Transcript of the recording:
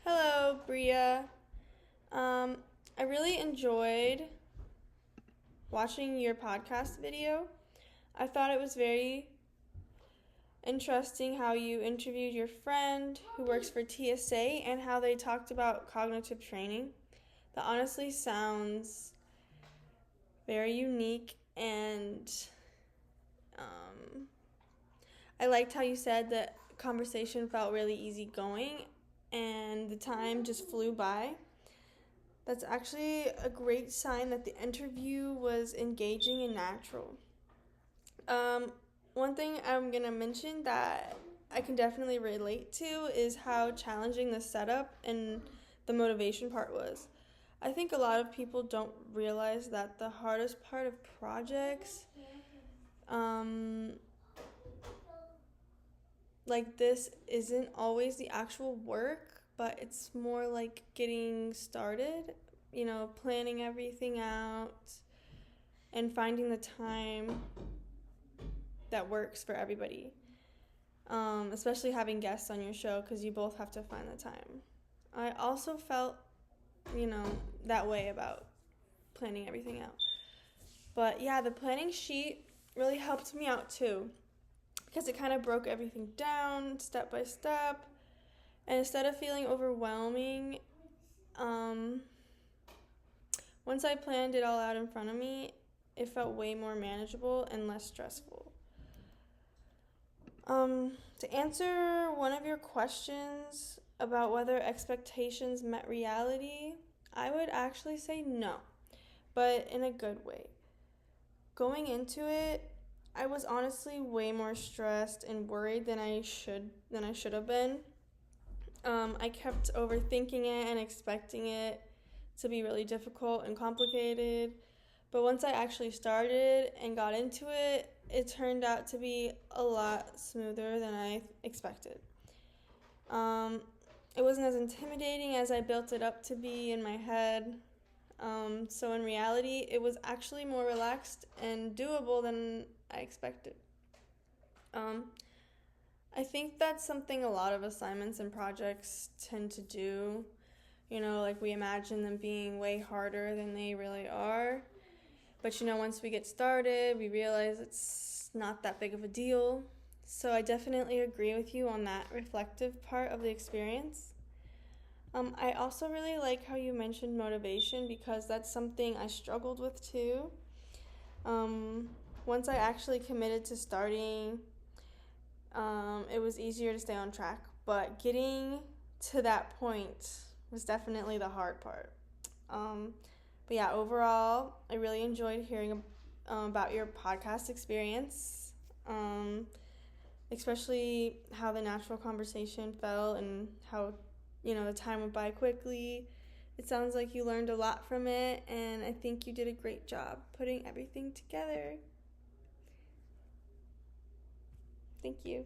Hello, Bria. I really enjoyed watching your podcast video. I thought it was very interesting how you interviewed your friend who works for TSA and how they talked about cognitive training. That honestly sounds very unique, and I liked how you said that conversation felt really easygoing and the time just flew by. That's actually a great sign that the interview was engaging and natural. Um, One thing I'm going to mention that I can definitely relate to is how challenging the setup and the motivation part was. I think a lot of people don't realize that the hardest part of projects, um, like this, isn't always the actual work, but it's more like getting started, planning everything out and finding the time that works for everybody. Especially having guests on your show because you both have to find the time. I also felt, that way about planning everything out. But yeah, the planning sheet really helped me out too because it kind of broke everything down step by step. And instead of feeling overwhelming, once I planned it all out in front of me, it felt way more manageable and less stressful. To answer one of your questions about whether expectations met reality, I would actually say no, but in a good way. Going into it, I was honestly way more stressed and worried than I should have been. I kept overthinking it and expecting it to be really difficult and complicated. But once I actually started and got into it, it turned out to be a lot smoother than I expected. Um, it wasn't as intimidating as I built it up to be in my head. So in reality, it was actually more relaxed and doable than I expected. Um, I think that's something a lot of assignments and projects tend to do. Like we imagine them being way harder than they really are. But once we get started, we realize it's not that big of a deal. So I definitely agree with you on that reflective part of the experience. I also really like how you mentioned motivation because that's something I struggled with too. Once I actually committed to starting, it was easier to stay on track. But getting to that point was definitely the hard part. But yeah, overall, I really enjoyed hearing about your podcast experience, especially how the natural conversation felt and how, the time went by quickly. It sounds like you learned a lot from it, and I think you did a great job putting everything together. Thank you.